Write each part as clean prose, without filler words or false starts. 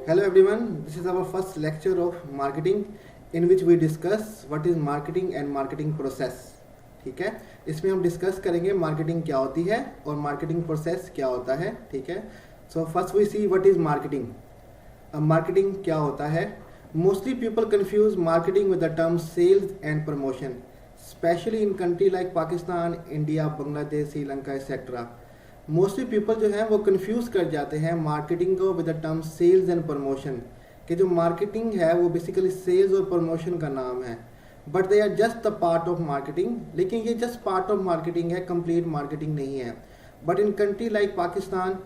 Hello everyone, this is our first lecture of marketing in which we discuss what is marketing and marketing process. ठीक है, इसमें हम discuss करेंगे marketing क्या होती है और मार्केटिंग प्रोसेस क्या होता है. ठीक है, so first we see what is marketing. अब मार्केटिंग क्या होता है. Mostly people confuse marketing with the term sales and promotion, specially in country like Pakistan, India, Bangladesh, Sri Lanka etcetera. Mostly people जो है वो कंफ्यूज कर जाते हैं मार्केटिंग को with the term sales and promotion, कि जो मार्केटिंग है वो बेसिकली सेल्स और प्रमोशन का नाम है. But they are just the part of marketing, लेकिन ये जस्ट पार्ट ऑफ मार्केटिंग है, कंप्लीट मार्केटिंग नहीं है. But in country like Pakistan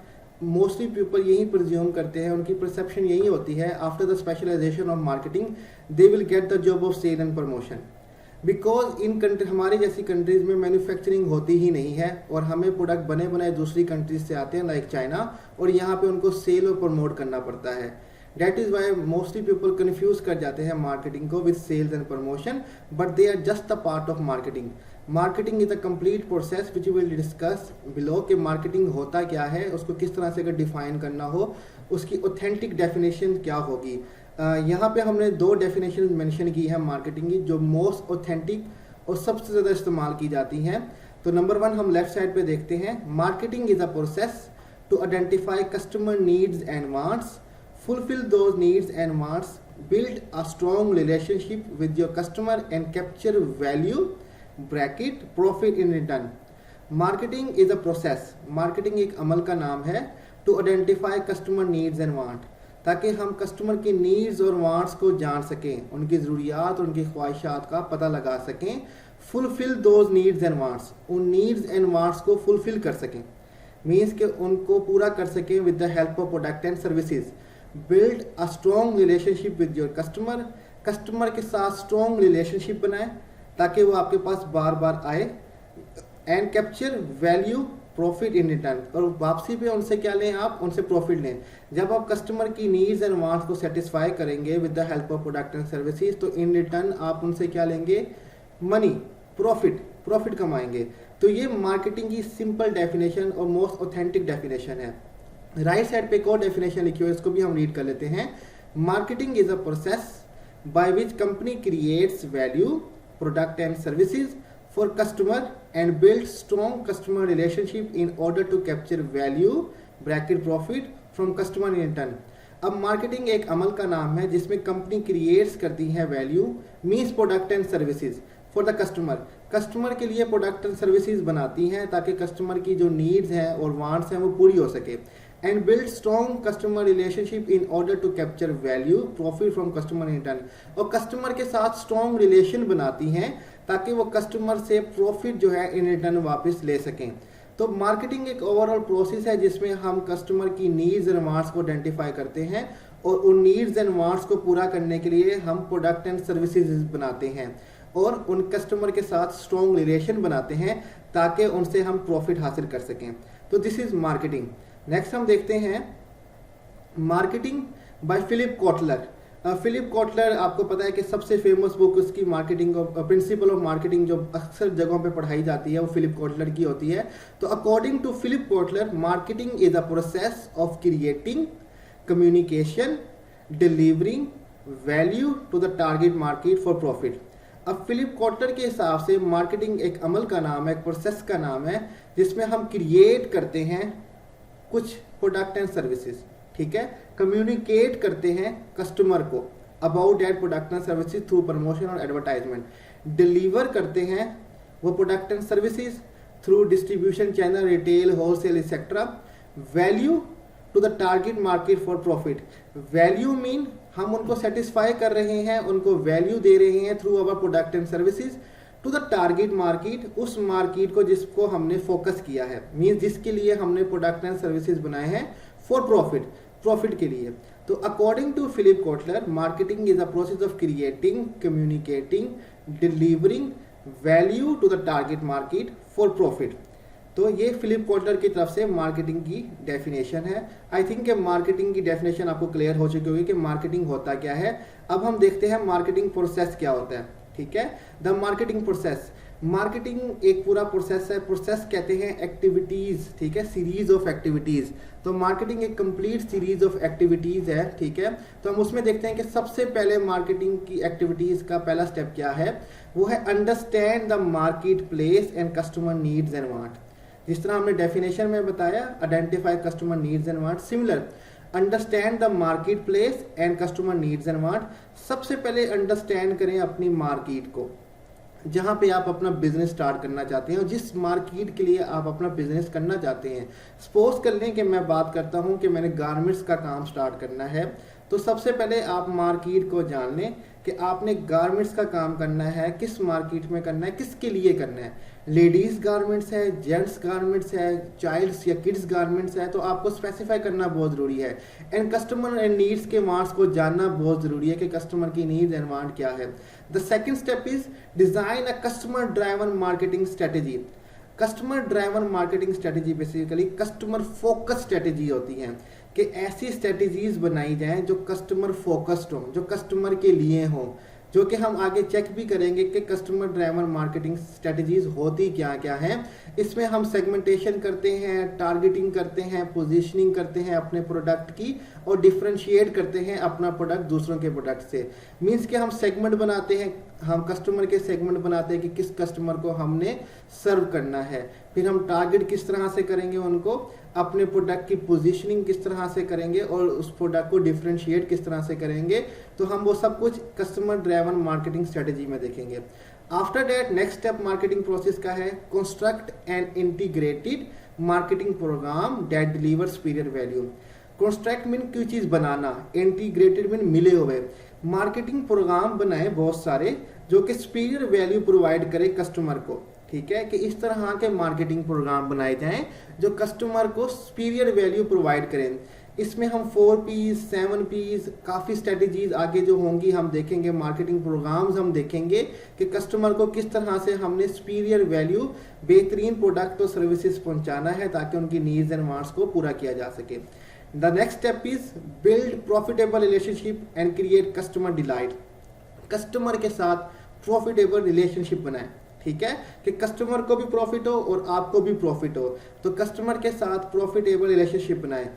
mostly people यही प्रिज्यूम करते हैं, उनकी परसेप्शन यही होती है after the specialisation of marketing they will get the job of sale and promotion. Because in country हमारी जैसी कंट्रीज में मैन्युफैक्चरिंग होती ही नहीं है और हमें प्रोडक्ट बने बनाए दूसरी कंट्रीज से आते हैं लाइक चाइना, और यहाँ पे उनको सेल और प्रमोट करना पड़ता है. That is why mostly people confuse कर जाते हैं मार्केटिंग को with sales and promotion, but they are just a part of marketing. Marketing is a complete process which will discuss below कि मार्केटिंग होता क्या है, उसको किस तरह से अगर डिफाइन करना हो उसकी ऑथेंटिक डेफिनेशन क्या होगी. यहाँ पे हमने दो डेफिनेशन मेंशन की है मार्केटिंग की, जो मोस्ट ऑथेंटिक और सबसे ज़्यादा इस्तेमाल की जाती हैं. तो नंबर 1 हम लेफ्ट साइड पे देखते हैं. Marketing is a process to identify customer needs and wants, fulfill those needs and wants, build a strong relationship with your customer and capture value bracket profit in return. Marketing is a process. Marketing एक अमल का नाम है to identify customer needs and want, ताकि हम customer की needs और wants को जान सकें, उनकी ज़रूरियात और उनकी ख्वाहिशात का पता लगा सकें. Fulfil those needs and wants, उन नीड्स एंड वांट्स को फुलफिल कर सकें, मीन्स कि उनको पूरा कर सकें with the help of product and services. Build a strong relationship with your customer, customer के साथ स्ट्रॉन्ग रिलेशनशिप बनाएं ताकि वो आपके पास बार बार आए. And capture value profit in return, और वापसी पे उनसे क्या लें, आप उनसे प्रॉफिट लें. जब आप कस्टमर की नीड्स एंड वांट्स को सेटिस्फाई करेंगे with the help of product and services, तो इन रिटर्न आप उनसे क्या लेंगे, मनी, प्रॉफिट कमाएंगे. तो ये मार्केटिंग की सिंपल डेफिनेशन और मोस्ट ऑथेंटिक डेफिनेशन है. राइट साइड पे एक और डेफिनेशन लिखी हुई है, इसको भी हम रीड कर लेते हैं. Marketing is a process by which company creates value, product and services for customer and build strong customer relationship in order to capture value bracket profit from customer in return. अब marketing एक अमल का नाम है जिसमें company creates करती है value, means product and services for the customer. Customer के लिए प्रोडक्ट एंड सर्विसेज बनाती हैं ताकि कस्टमर की जो नीड्स हैं और वांट्स हैं वो पूरी हो सके. And build strong customer relationship in order to capture value profit from customer in return, और कस्टमर के साथ स्ट्रॉन्ग रिलेशन बनाती हैं ताकि वो कस्टमर से प्रॉफिट जो है इन रिटर्न वापस ले सकें. तो मार्केटिंग एक ओवरऑल प्रोसेस है जिसमें हम कस्टमर की नीड्स एंड वांट्स को आइडेंटिफाई करते हैं और उन नीड्स एंड वांट्स को पूरा करने के लिए हम प्रोडक्ट एंड सर्विसेज बनाते हैं और उन कस्टमर के साथ स्ट्रॉन्ग रिलेशन बनाते हैं ताकि उनसे हम प्रॉफिट हासिल कर सकें. तो दिस इज मार्केटिंग. नेक्स्ट हम देखते हैं marketing by Philip Kotler. Philip Kotler आपको पता है कि सबसे फेमस बुक उसकी मार्केटिंग प्रिंसिपल ऑफ मार्केटिंग जो अक्सर जगहों पे पढ़ाई जाती है वो फिलिप कॉटलर की होती है. तो according to Philip Kotler marketing is a process of creating, communication, delivering value to the target market for profit. अब फिलिप कॉटलर के हिसाब से मार्केटिंग एक अमल का नाम है, एक प्रोसेस का नाम है जिसमें हम क्रिएट करते हैं कुछ प्रोडक्ट एंड सर्विसेज, ठीक है, कम्युनिकेट करते हैं कस्टमर को about that product and services through promotion और एडवर्टाइजमेंट, डिलीवर करते हैं वो product and services through distribution channel, retail, wholesale etcetera, value to the target market for profit. Value mean हम उनको सेटिस्फाई कर रहे हैं, उनको वैल्यू दे रहे हैं through our product and services to the target market, उस मार्केट को जिसको हमने फोकस किया है, मीन्स जिसके लिए हमने प्रोडक्ट एंड सर्विसेज बनाए हैं फॉर प्रॉफिट के लिए. तो according to Philip Kotler marketing is a process of creating, communicating, delivering value to the target market for profit. तो ये फिलिप कॉटलर की तरफ से मार्केटिंग की डेफिनेशन है. आई थिंक मार्केटिंग की डेफिनेशन आपको क्लियर हो चुकी होगी कि मार्केटिंग होता क्या है. अब हम देखते हैं मार्केटिंग प्रोसेस क्या होता है. ठीक है, द मार्केटिंग प्रोसेस मार्केटिंग एक पूरा प्रोसेस है, प्रोसेस कहते हैं एक्टिविटीज, ठीक है, सीरीज ऑफ एक्टिविटीज। तो मार्केटिंग एक कंप्लीट सीरीज ऑफ एक्टिविटीज है, ठीक है। तो हम उसमें देखते हैं कि सबसे पहले मार्केटिंग की एक्टिविटीज का पहला स्टेप क्या है, वो है understand the market place and customer needs and want. जिस तरह हमने डेफिनेशन में बताया, identify customer needs and want, similar understand the market place and customer needs and want. सबसे पहले अंडरस्टैंड करें अपनी मार्केट को, जहां पे आप अपना बिजनेस स्टार्ट करना चाहते हैं और जिस मार्केट के लिए आप अपना बिजनेस करना चाहते हैं। सपोज कर लें कि मैं बात करता हूं कि मैंने गारमेंट्स का काम स्टार्ट करना है, तो सबसे पहले आप मार्केट को जान लें कि आपने गारमेंट्स का काम करना है, किस मार्केट में करना है, किसके लिए करना है। लेडीज गारमेंट्स है, जेंट्स गारमेंट्स है, चाइल्ड्स या किड्स गारमेंट्स है, तो आपको स्पेसिफाई करना बहुत ज़रूरी है। एंड कस्टमर एंड नीड्स के वांट्स को जानना बहुत ज़रूरी है कि कस्टमर की नीड्स एंड वांट क्या है। The second step is design a customer driven marketing strategy. Customer driven marketing strategy basically customer focus strategy होती है कि ऐसी स्ट्रेटेजीज बनाई जाएं जो कस्टमर फोकस्ड हो, जो कस्टमर के लिए हो, जो कि हम आगे चेक भी करेंगे कि कस्टमर ड्राइवन मार्केटिंग स्ट्रेटेजीज होती क्या क्या है। इसमें हम सेगमेंटेशन करते हैं, टारगेटिंग करते हैं, पोजीशनिंग करते हैं अपने प्रोडक्ट की और डिफरेंशिएट करते हैं अपना प्रोडक्ट दूसरों के प्रोडक्ट से। मींस कि हम सेगमेंट बनाते हैं, हम कस्टमर के सेगमेंट बनाते हैं कि किस कस्टमर को हमने सर्व करना है। फिर हम टारगेट किस तरह से करेंगे उनको, अपने प्रोडक्ट की पोजीशनिंग किस तरह से करेंगे और उस प्रोडक्ट को डिफरेंशिएट किस तरह से करेंगे। तो हम वो सब कुछ कस्टमर ड्राइवन मार्केटिंग स्ट्रेटेजी में देखेंगे। After that next step marketing process का है construct and integrated marketing programme that deliver superior value. Construct mean कोई चीज बनाना, इंटीग्रेटेड मीन मिले हुए। मार्केटिंग प्रोग्राम बनाए बहुत सारे जो कि सुपीरियर वैल्यू प्रोवाइड करे कस्टमर को, ठीक है, कि इस तरह के मार्केटिंग प्रोग्राम बनाए जाएं जो कस्टमर को सुपीरियर वैल्यू प्रोवाइड करें। इसमें हम 4Ps 7Ps काफ़ी स्ट्रेटेजीज आगे जो होंगी हम देखेंगे, मार्केटिंग प्रोग्राम्स हम देखेंगे कि कस्टमर को किस तरह से हमने सुपीरियर वैल्यू, बेहतरीन प्रोडक्ट और सर्विसेज पहुंचाना है ताकि उनकी नीड्स एंड वांट्स को पूरा किया जा सके। The next step is build profitable relationship and create customer delight. Customer के साथ प्रॉफिटेबल रिलेशनशिप बनाएं, ठीक है, कि कस्टमर को भी प्रॉफिट हो और आपको भी प्रॉफिट हो। तो कस्टमर के साथ प्रॉफिटेबल रिलेशनशिप बनाएं।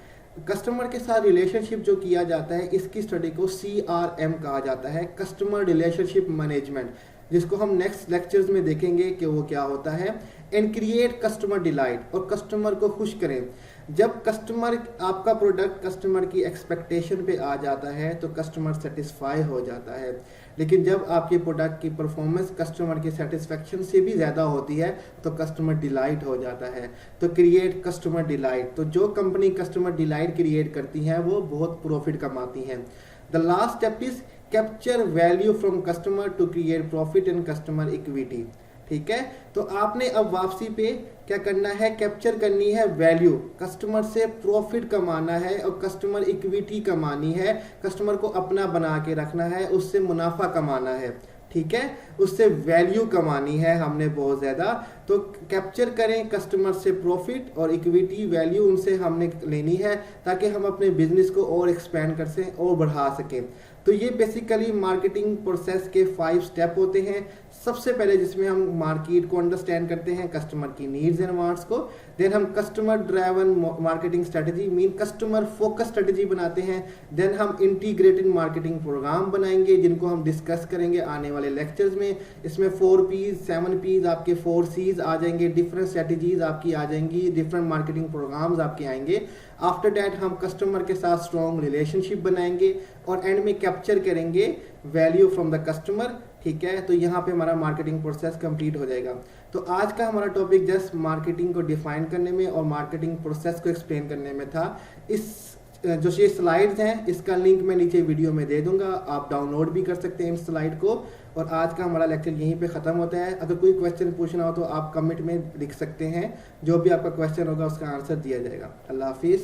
कस्टमर के साथ रिलेशनशिप जो किया जाता है, इसकी स्टडी को CRM कहा जाता है, कस्टमर रिलेशनशिप मैनेजमेंट, जिसको हम नेक्स्ट लेक्चर्स में देखेंगे कि वो क्या होता है। एंड क्रिएट कस्टमर डिलाइट, और कस्टमर को खुश करें। जब कस्टमर, आपका प्रोडक्ट कस्टमर की एक्सपेक्टेशन पे आ जाता है तो कस्टमर सेटिस्फाई हो जाता है। लेकिन जब आपके प्रोडक्ट की परफॉर्मेंस कस्टमर की सेटिस्फेक्शन से भी ज़्यादा होती है तो कस्टमर डिलाइट हो जाता है। तो क्रिएट कस्टमर डिलाइट, तो जो कंपनी कस्टमर डिलाइट क्रिएट करती हैं वो बहुत प्रॉफिट कमाती हैं। The last step is capture value from customer to create profit and customer equity, ठीक है। तो आपने अब वापसी पे क्या करना है, कैप्चर करनी है वैल्यू, कस्टमर से प्रॉफिट कमाना है और कस्टमर इक्विटी कमानी है, कस्टमर को अपना बना के रखना है, उससे मुनाफा कमाना है, ठीक है, उससे वैल्यू कमानी है हमने बहुत ज़्यादा। तो कैप्चर करें कस्टमर से प्रॉफिट और इक्विटी वैल्यू उनसे हमने लेनी है ताकि हम अपने बिजनेस को और एक्सपेंड कर सकें और बढ़ा सकें। तो ये बेसिकली मार्केटिंग प्रोसेस के 5 स्टेप होते हैं। सबसे पहले जिसमें हम मार्केट को अंडरस्टैंड करते हैं, कस्टमर की नीड्स एंड वांट्स को, देन हम customer driven marketing strategy mean customer focus strategy बनाते हैं, देन हम इंटीग्रेटेड मार्केटिंग प्रोग्राम बनाएंगे जिनको हम डिस्कस करेंगे आने वाले लेक्चर्स में। इसमें 4Ps 7Ps आपके 4Cs आ जाएंगे, डिफरेंट स्ट्रेटजीज आपकी आ जाएंगी, डिफरेंट मार्केटिंग प्रोग्राम्स आपके आएंगे। आफ्टर दैट हम कस्टमर के साथ स्ट्रॉन्ग रिलेशनशिप बनाएंगे और एंड में कैप्चर करेंगे वैल्यू फ्रॉम द कस्टमर, ठीक है। तो यहाँ पे हमारा मार्केटिंग प्रोसेस कंप्लीट हो जाएगा। तो आज का हमारा टॉपिक जस्ट मार्केटिंग को डिफाइन करने में और मार्केटिंग प्रोसेस को एक्सप्लेन करने में था। इस जो ये स्लाइड्स हैं इसका लिंक मैं नीचे वीडियो में दे दूंगा, आप डाउनलोड भी कर सकते हैं इन स्लाइड को। और आज का हमारा लेक्चर यहीं पे ख़त्म होता है। अगर कोई क्वेश्चन पूछना हो तो आप कमेंट में लिख सकते हैं, जो भी आपका क्वेश्चन होगा उसका आंसर दिया जाएगा। अल्लाह हाफिज़।